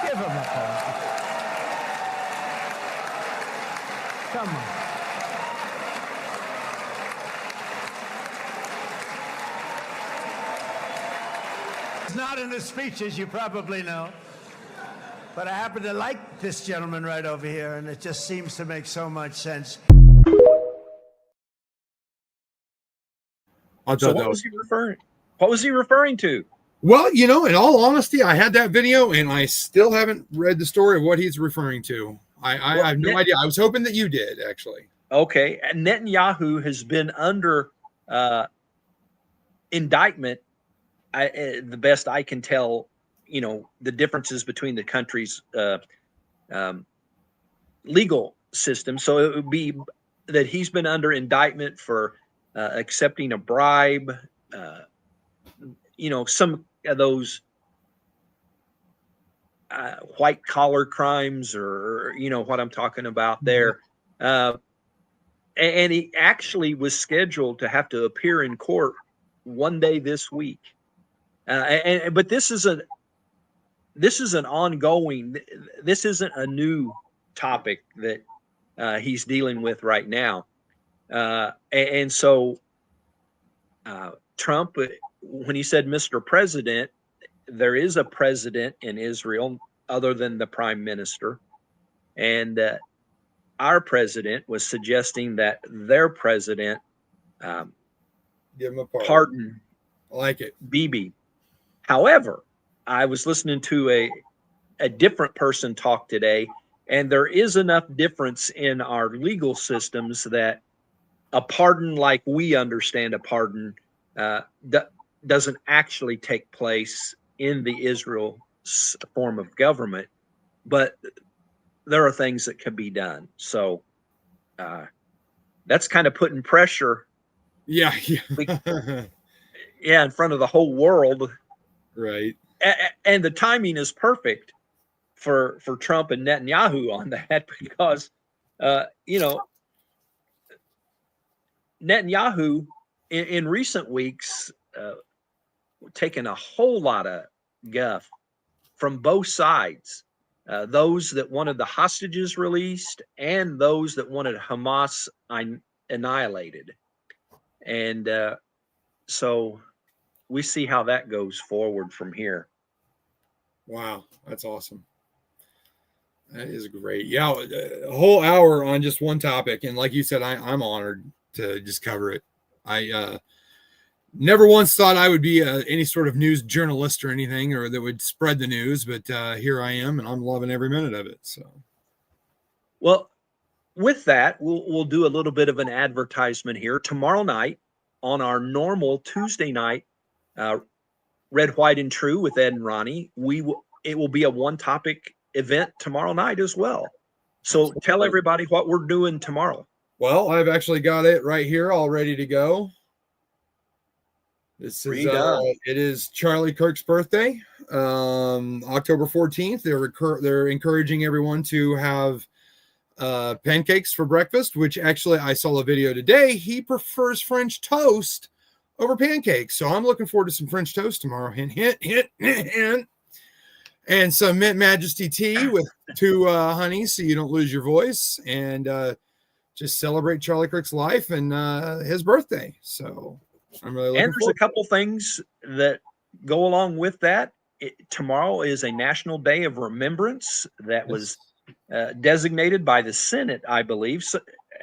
Give him a pardon. Come on. It's not in the speeches, you probably know. But I happen to like this gentleman right over here, and it just seems to make so much sense. So what was he referring to? Well, in all honesty, I had that video and I still haven't read the story of what he's referring to. I have no idea. I was hoping that you did, actually. Okay. Netanyahu has been under indictment. The best I can tell, the differences between the country's legal system. So it would be that he's been under indictment for accepting a bribe, some of those white collar crimes, or what I'm talking about there. And he actually was scheduled to have to appear in court one day this week. But this is an ongoing. This isn't a new topic that he's dealing with right now. And so Trump, when he said Mr. President, there is a president in Israel other than the prime minister. And our president was suggesting that their president give him a pardon. I like it. Bibi. However, I was listening to a different person talk today, and there is enough difference in our legal systems that a pardon, like we understand a pardon, doesn't actually take place in the Israel form of government, but there are things that can be done. So that's kind of putting pressure. Yeah. In front of the whole world. Right. And the timing is perfect for Trump and Netanyahu on that, because, Netanyahu in recent weeks taken a whole lot of guff from both sides, those that wanted the hostages released and those that wanted Hamas annihilated. And so we see how that goes forward from here. Wow, that's awesome. That is great. Yeah, a whole hour on just one topic. And like you said, I'm honored to just cover it. I never once thought I would be any sort of news journalist or anything, or that would spread the news, but here I am, and I'm loving every minute of it. So, well, with that, we'll do a little bit of an advertisement here. Tomorrow night, on our normal Tuesday night, Red, White, and True with Ed and Ronnie, it will be a one-topic event tomorrow night as well. So tell everybody what we're doing tomorrow. Well, I've actually got it right here, all ready to go. This is it is Charlie Kirk's birthday, October 14th. They're encouraging everyone to have pancakes for breakfast, which actually I saw a video today. He prefers French toast over pancakes, so I'm looking forward to some French toast tomorrow. Hint, hint, hint, hint, hint. And some Mint Majesty tea with 2 honeys, so you don't lose your voice, and just celebrate Charlie Kirk's life and his birthday. So I'm really looking forward. And there's a couple things that go along with that. tomorrow is a National Day of Remembrance that was designated by the Senate, I believe. So,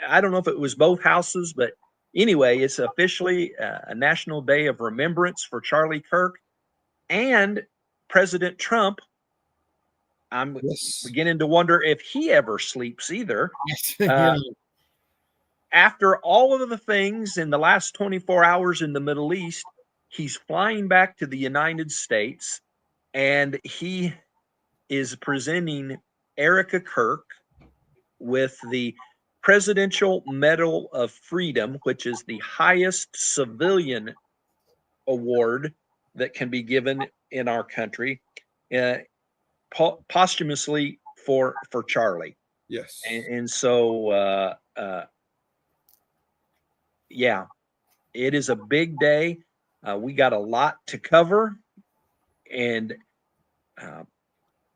I don't know if it was both houses, but anyway, it's officially a National Day of Remembrance for Charlie Kirk and President Trump. I'm beginning to wonder if he ever sleeps either. After all of the things in the last 24 hours in the Middle East, he's flying back to the United States, and he is presenting Erica Kirk with the Presidential Medal of Freedom, which is the highest civilian award that can be given in our country, posthumously for Charlie. Yes. And so, yeah, it is a big day. We got a lot to cover, and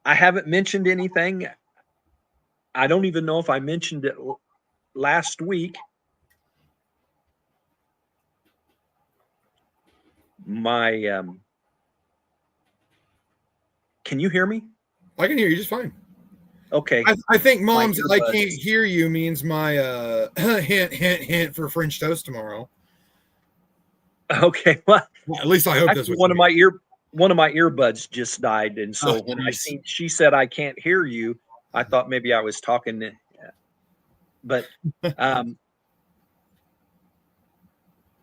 I haven't mentioned anything. I don't even know if I mentioned it last week. My can you hear me? I can hear you just fine. Okay. I think Mom's I can't hear you means my hint for French toast tomorrow. Okay, well, at least I hope that's one of my earbuds just died, and so when she said I can't hear you, I thought maybe I was talking, but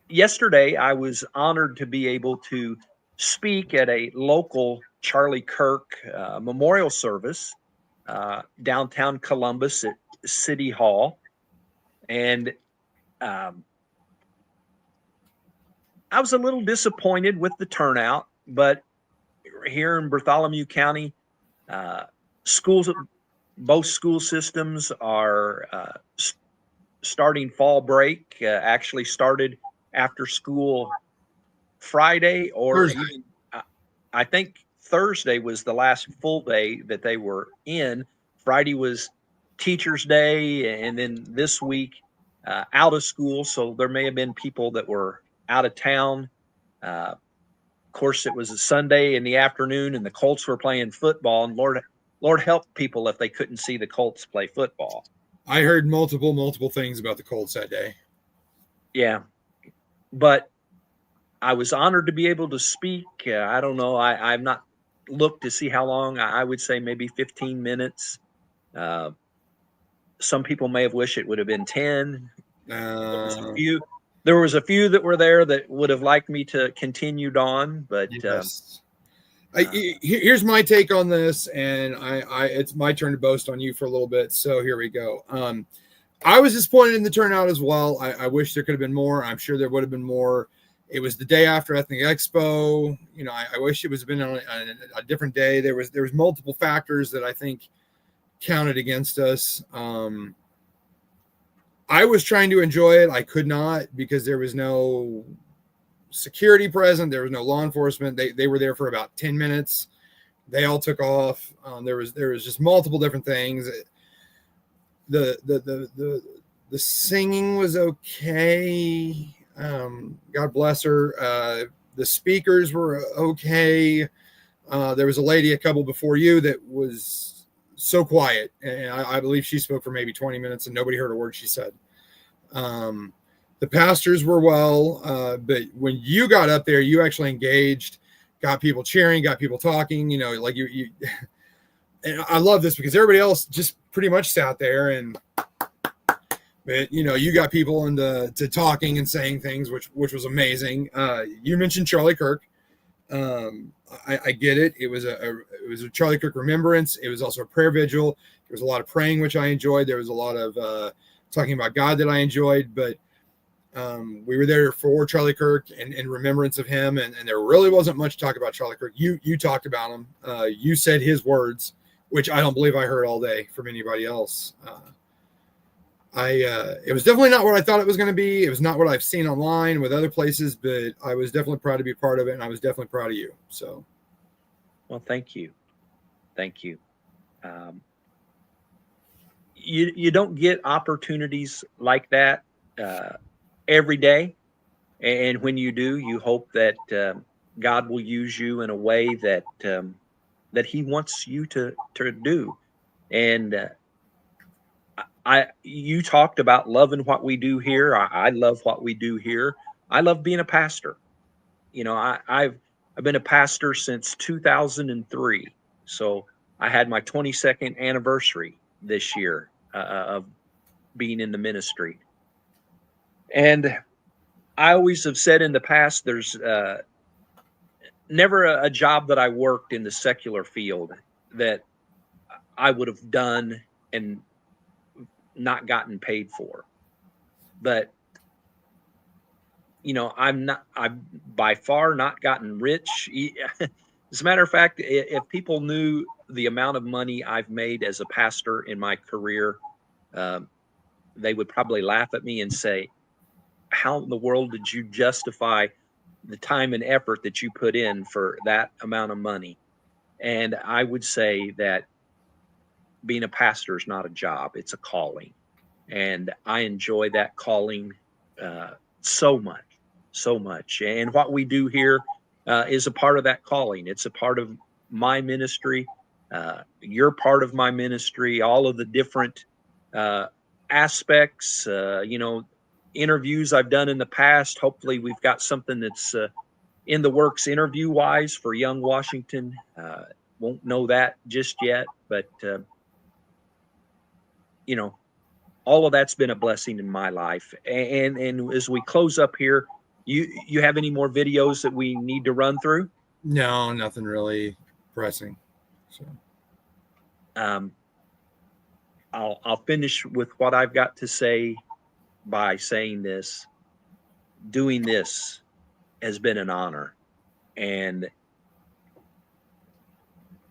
yesterday I was honored to be able to speak at a local Charlie Kirk memorial service downtown Columbus at City Hall, and I was a little disappointed with the turnout, but here in Bartholomew County, schools, both school systems are starting fall break. Actually started after school Friday, or even I think Thursday was the last full day that they were in. Friday was Teachers' Day, and then this week out of school. So there may have been people that were out of town. Of course, it was a Sunday in the afternoon, and the Colts were playing football. And Lord help people if they couldn't see the Colts play football. I heard multiple things about the Colts that day. Yeah, but I was honored to be able to speak. I don't know. I've not looked to see how long. I would say maybe 15 minutes. Some people may have wished it would have been 10. There was a few that were there that would have liked me to continued on, but yes. Here's my take on this, and it's my turn to boast on you for a little bit. So here we go. I was disappointed in the turnout as well. I wish there could have been more. I'm sure there would have been more. It was the day after Ethnic Expo. You know, I wish it was been on a different day. There was multiple factors that I think counted against us. I was trying to enjoy it. I could not because there was no security present. There was no law enforcement. They were there for about 10 minutes. They all took off. There was just multiple different things. The singing was okay. God bless her. The speakers were okay. There was a lady a couple before you that was so quiet, and I believe she spoke for maybe 20 minutes and nobody heard a word she said. The pastors were well, but when you got up there, you actually engaged, got people cheering, got people talking, you know, like you and I love this because everybody else just pretty much sat there, but you know, you got people into talking and saying things, which was amazing. You mentioned Charlie Kirk. I get it. It was a Charlie Kirk remembrance. It was also a prayer vigil. There was a lot of praying, which I enjoyed. There was a lot of talking about God that I enjoyed, but we were there for Charlie Kirk and in remembrance of him. And there really wasn't much talk about Charlie Kirk. You talked about him. You said his words, which I don't believe I heard all day from anybody else. It was definitely not what I thought it was going to be. It was not what I've seen online with other places, but I was definitely proud to be part of it, and I was definitely proud of you. So, well, thank you. You don't get opportunities like that every day, and when you do, you hope that God will use you in a way that that He wants you to do. And you talked about loving what we do here. I love what we do here. I love being a pastor. You know, I've been a pastor since 2003. So I had my 22nd anniversary this year of being in the ministry. And I always have said in the past, there's never a job that I worked in the secular field that I would have done and not gotten paid for. But you know, I've by far not gotten rich. As a matter of fact, if people knew the amount of money I've made as a pastor in my career, they would probably laugh at me and say, how in the world did you justify the time and effort that you put in for that amount of money? And I would say that being a pastor is not a job, it's a calling. And I enjoy that calling so much. And what we do here is a part of that calling. It's a part of my ministry. You're part of my ministry. All of the different aspects, you know, interviews I've done in the past. Hopefully we've got something that's in the works interview wise for Young Washington. Won't know that just yet, but you know, all of that's been a blessing in my life. And as we close up here, you have any more videos that we need to run through? No, nothing really pressing. So I'll finish with what I've got to say by saying this. Doing this has been an honor, and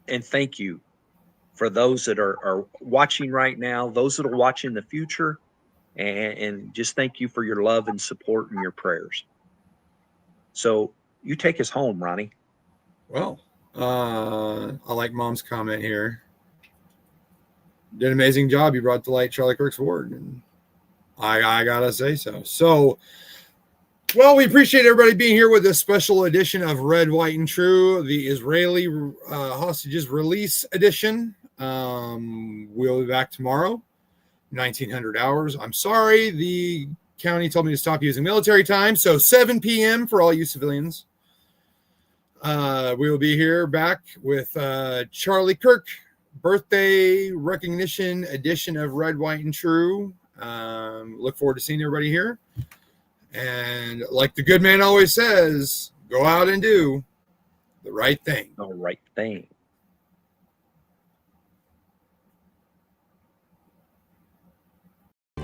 thank you for those that are watching right now, those that are watching in the future, and just thank you for your love and support and your prayers. So you take us home, Ronnie. Well, I like Mom's comment here. Did an amazing job. You brought to light Charlie Kirk's word, and I gotta say so. So, well, we appreciate everybody being here with this special edition of Red, White, and True, the Israeli hostages release edition. We'll be back tomorrow, 1900 hours. I'm sorry, the county told me to stop using military time, so 7 p.m. for all you civilians. We will be here back with Charlie Kirk birthday recognition edition of Red, White, and True. Look forward to seeing everybody here. And like the good man always says, go out and do the right thing. The right thing.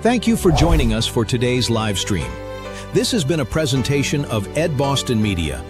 Thank you for joining us for today's live stream. This has been a presentation of Ed Boston Media,